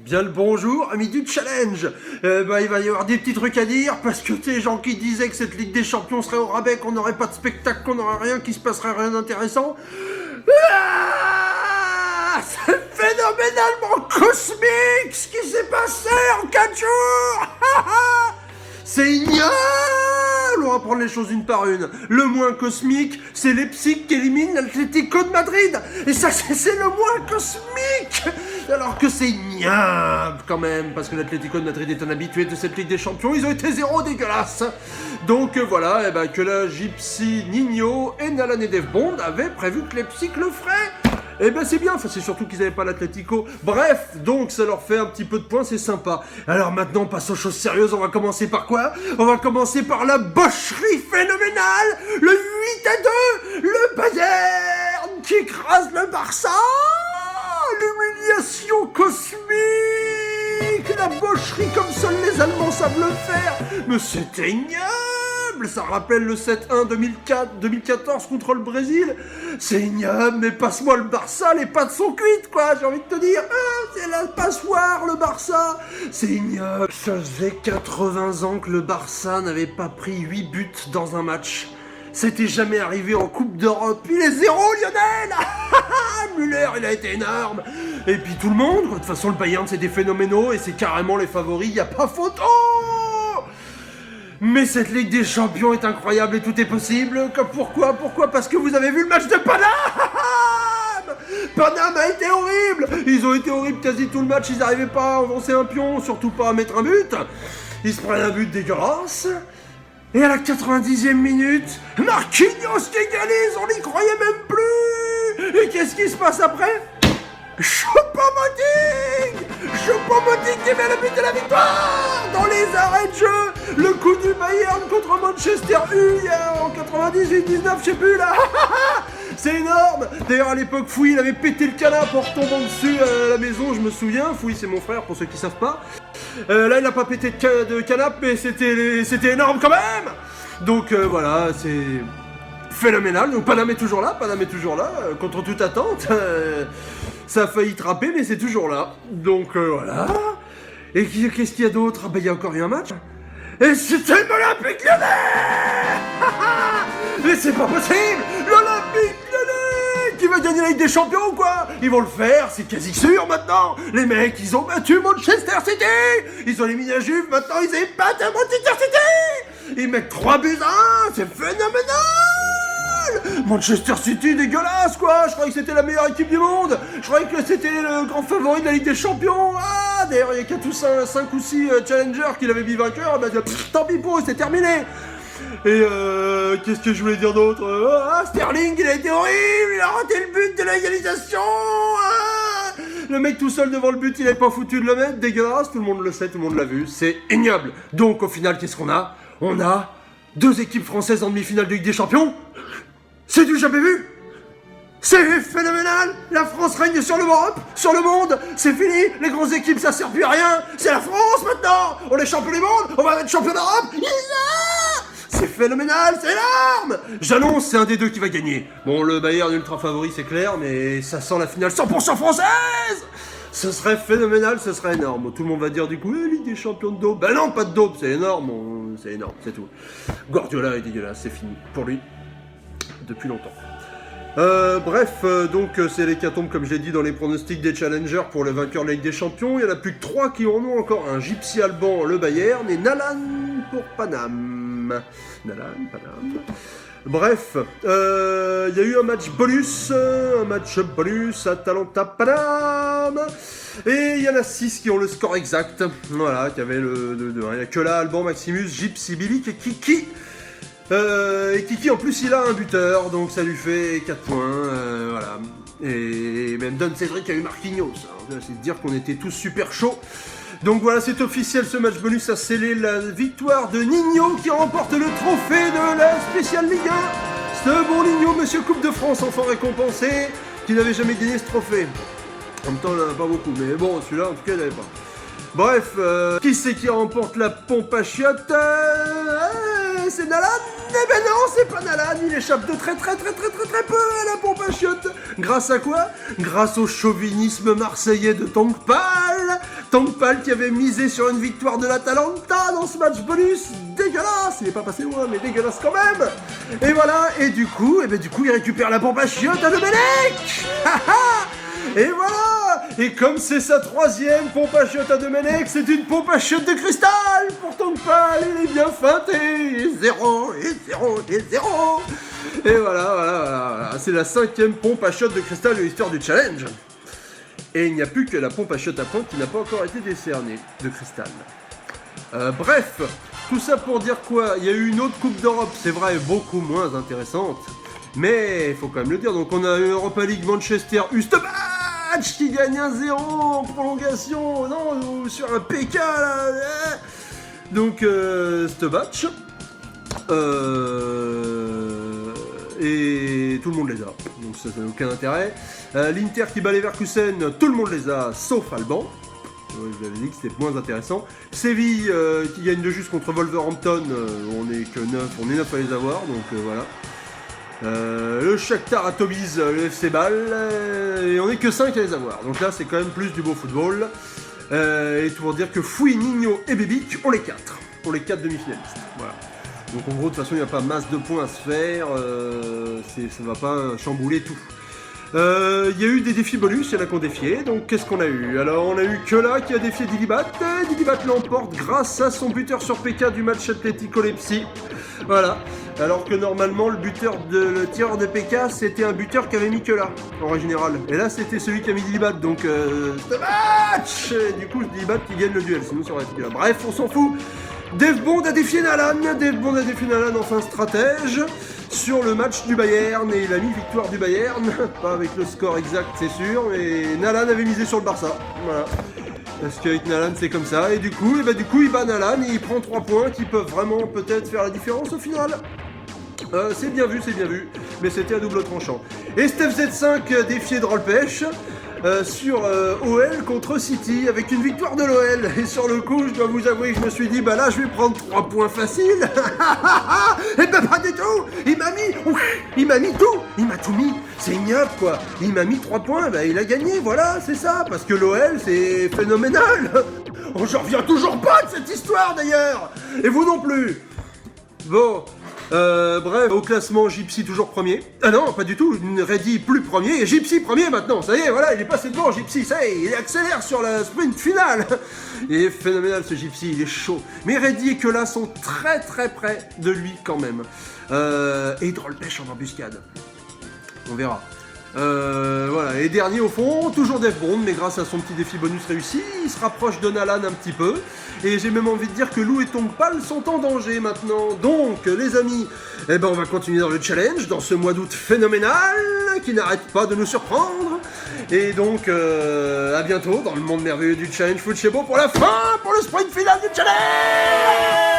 Bien le bonjour, amis du challenge. Il va y avoir des petits trucs à dire parce que t'es gens qui disaient que cette Ligue des Champions serait au rabais, qu'on n'aurait pas de spectacle, qu'on n'aurait rien, qu'il se passerait rien d'intéressant. C'est phénoménalement cosmique ce qui s'est passé en 4 jours. C'est ignoble. On va prendre les choses une par une. Le moins cosmique, c'est Leipzig qui élimine l'Atlético de Madrid. Et ça, c'est le moins cosmique. Alors que c'est ignoble quand même, parce que l'Atlético de Madrid est un habitué de cette Ligue des Champions. Ils ont été zéro dégueulasse. Donc voilà, que la Gypsy, Nino et Nalan et Dave Bond avaient prévu que Leipzig le ferait. C'est bien, c'est surtout qu'ils n'avaient pas l'Atlético. Bref, donc ça leur fait un petit peu de points, c'est sympa. Alors maintenant, on passe aux choses sérieuses, on va commencer par quoi? On va commencer par la bocherie phénoménale, le 8-2, le Bayern qui écrase le Barça, l'humiliation cosmique, la bocherie comme seuls les Allemands savent le faire. Mais c'est ignoble. Ça rappelle le 7-1 2014 contre le Brésil. C'est ignoble, mais passe-moi le Barça, les pattes sont cuites, quoi, j'ai envie de te dire. C'est la passoire, le Barça. C'est ignoble. Ça faisait 80 ans que le Barça n'avait pas pris 8 buts dans un match. C'était jamais arrivé en Coupe d'Europe. Il est zéro, Lionel. Müller, il a été énorme. Et puis tout le monde, quoi. De toute façon, le Bayern, c'est des phénoménaux et c'est carrément les favoris, y a pas photo. Mais cette Ligue des Champions est incroyable et tout est possible. Pourquoi? Parce que vous avez vu le match de Paname. Paname a été horrible. Ils ont été horribles quasi tout le match. Ils n'arrivaient pas à avancer un pion, surtout pas à mettre un but. Ils se prennent un but dégueulasse. Et à la 90e minute, Marquinhos qui égalise, on n'y croyait même plus. Et qu'est-ce qui se passe après? Choupo-Moting qui met le but de la victoire dans les arrêts de jeu. Le coup du Bayern contre Manchester U en 98-19, je sais plus là. C'est énorme. D'ailleurs à l'époque Fouille il avait pété le canapé en retombant dessus à la maison, je me souviens. Fouille c'est mon frère pour ceux qui savent pas. Là il a pas pété de canapé mais c'était énorme quand même. Donc voilà, c'est phénoménal. Donc Paname est toujours là, contre toute attente. Ça a failli trapper, mais c'est toujours là. Donc voilà. Et qu'est-ce qu'il y a d'autre? Il y a encore eu un match. Et c'était l'Olympique Lyonnais. Mais c'est pas possible. L'Olympique Lyonnais qui va gagner la Ligue des Champions ou quoi? Ils vont le faire, c'est quasi sûr maintenant. Les mecs, ils ont battu Manchester City. Ils ont éliminé la Juve, maintenant ils épatent à Manchester City. Ils mettent 3 buts à 1, c'est phénoménal. Manchester City, dégueulasse quoi. Je croyais que c'était la meilleure équipe du monde. Je croyais que c'était le grand favori de la Ligue des Champions. D'ailleurs il y a qu'à tous 5 ou 6 challengers qui l'avaient mis vainqueur. Tant pis pour eux, c'est terminé. Et qu'est-ce que je voulais dire d'autre? Sterling, il a été horrible. Il a raté le but de l'égalisation. Le mec tout seul devant le but, il avait pas foutu de le mettre. Dégueulasse, tout le monde le sait, tout le monde l'a vu. C'est ignoble. Donc au final, qu'est-ce qu'on a? On a 2 équipes françaises en demi-finale de Ligue des Champions. C'est du jamais vu. C'est phénoménal. La France règne sur l'Europe, sur le monde. C'est fini. Les grandes équipes, ça sert plus à rien. C'est la France maintenant. On est champion du monde. On va être champion d'Europe. C'est phénoménal. C'est énorme. J'annonce, c'est un des deux qui va gagner. Bon, le Bayern ultra favori, c'est clair, mais ça sent la finale 100% française. Ce serait phénoménal, ce serait énorme. Tout le monde va dire du coup, Ligue des Champions de dope. Non, pas de dope, c'est énorme. C'est énorme, c'est tout. Guardiola est dégueulasse, c'est fini. Pour lui. Depuis longtemps. Donc c'est l'hécatombe comme j'ai dit dans les pronostics des challengers pour le vainqueur de la Ligue des Champions. Il n'y en a plus que 3 qui en ont encore un. Gypsy Alban, le Bayern et Nalan pour Paname. Bref, il y a eu un match bonus Atalanta Paname. Et il y en a 6 qui ont le score exact. Voilà, qui avait le 2-2. Il n'y a que là, Alban, Maximus, Gypsy, Bilic et Kiki. Et Kiki en plus il a un buteur, donc ça lui fait 4 points, voilà. Et même Don Cédric a eu Marquinhos, c'est dire qu'on était tous super chauds. Donc voilà, c'est officiel, ce match bonus a scellé la victoire de Nino qui remporte le trophée de la Spéciale Ligue 1. Ce bon Nino, monsieur Coupe de France, enfin récompensé, qui n'avait jamais gagné ce trophée. En même temps il n'en a pas beaucoup, mais bon, celui-là en tout cas il n'avait pas. Bref, qui c'est qui remporte la pompe à chiottes? C'est Nalan. Eh ben non, c'est pas Nalan, il échappe de très peu à la pompe à chiottes. Grâce à quoi? Grâce au chauvinisme marseillais de Tankpal. Tongpal qui avait misé sur une victoire de l'Atalanta dans ce match bonus. Dégueulasse, il n'est pas passé loin, mais dégueulasse quand même. Et voilà, et du coup, il récupère la pompe à chiottes à Domenech. Et voilà. Et comme c'est sa 3e pompe à chiottes à Domenech, c'est une pompe à chiottes de cristal pour Tongpal. Il est bien feinté. Et 0, et 0, et 0. Et voilà. C'est la 5e pompe à chiottes de cristal de l'histoire du challenge. Et il n'y a plus que la pompe à chiottes à pointe qui n'a pas encore été décernée de cristal. Bref, tout ça pour dire quoi? Il y a eu une autre Coupe d'Europe, c'est vrai, beaucoup moins intéressante. Mais il faut quand même le dire, donc on a eu Europa League Manchester Ustabac qui gagne 1-0 en prolongation, non, sur un PK là. Donc Ustabac. Et tout le monde les a, donc ça n'a aucun intérêt. L'Inter qui bat Leverkusen, tout le monde les a, sauf Alban. Je vous avais dit que c'était moins intéressant. Séville qui gagne de juste contre Wolverhampton, on est que 9, on est 9 à les avoir, donc voilà. Le Shakhtar atomise le FC Bâle, et on est que 5 à les avoir, donc là c'est quand même plus du beau football. Et tout pour dire que Fouy, Nino et Bebic, on les 4 demi-finalistes, voilà. Donc en gros, de toute façon, il n'y a pas masse de points à se faire, ça va pas chambouler tout. Il y a eu des défis bonus, il y en a qui ont défié, donc qu'est-ce qu'on a eu? Alors on a eu Kela qui a défié Dilibat, Dilibat l'emporte grâce à son buteur sur PK du match Atlético Leipzig. Voilà, alors que normalement le tireur de PK c'était un buteur qui avait mis Kela en règle générale. Et là c'était celui qui a mis Dilibat, donc c'est un match. Et du coup Dilibat qui gagne le duel, sinon ça aurait été Kela. Bref, on s'en fout. Dave Bond a défié Nalan, enfin stratège, sur le match du Bayern, et il a mis victoire du Bayern, pas avec le score exact c'est sûr, mais Nalan avait misé sur le Barça, voilà. Parce qu'avec Nalan c'est comme ça, et du coup il bat Nalan et il prend 3 points qui peuvent vraiment peut-être faire la différence au final. C'est bien vu, mais c'était à double tranchant. Et Steph Z5 défié Drollpêche sur OL contre City avec une victoire de l'OL. Et sur le coup, je dois vous avouer que je me suis dit, bah là, je vais prendre 3 points faciles. Et bah pas du tout. Il m'a mis tout. Il m'a tout mis. C'est ignoble, quoi. Il m'a mis 3 points, bah il a gagné, voilà, c'est ça. Parce que l'OL, c'est phénoménal. Oh, j'en reviens toujours pas de cette histoire, d'ailleurs. Et vous non plus. Bon. Bref, au classement, Gypsy toujours premier. Ah non, pas du tout, Reddy plus premier, et Gypsy premier maintenant, ça y est, voilà, il est passé devant, Gypsy, ça y est, il accélère sur la sprint finale. Il est phénoménal ce Gypsy, il est chaud. Mais Reddy et Kela sont très très près de lui quand même. Et Drollpêche en embuscade. On verra. Voilà, et dernier au fond, toujours Dave Bond, mais grâce à son petit défi bonus réussi, il se rapproche de Nalan un petit peu, et j'ai même envie de dire que Lou et Tongpal sont en danger maintenant. Donc, les amis, on va continuer dans le challenge, dans ce mois d'août phénoménal, qui n'arrête pas de nous surprendre, et donc, à bientôt dans le monde merveilleux du challenge Foot Chez Beau pour la fin, pour le sprint final du challenge.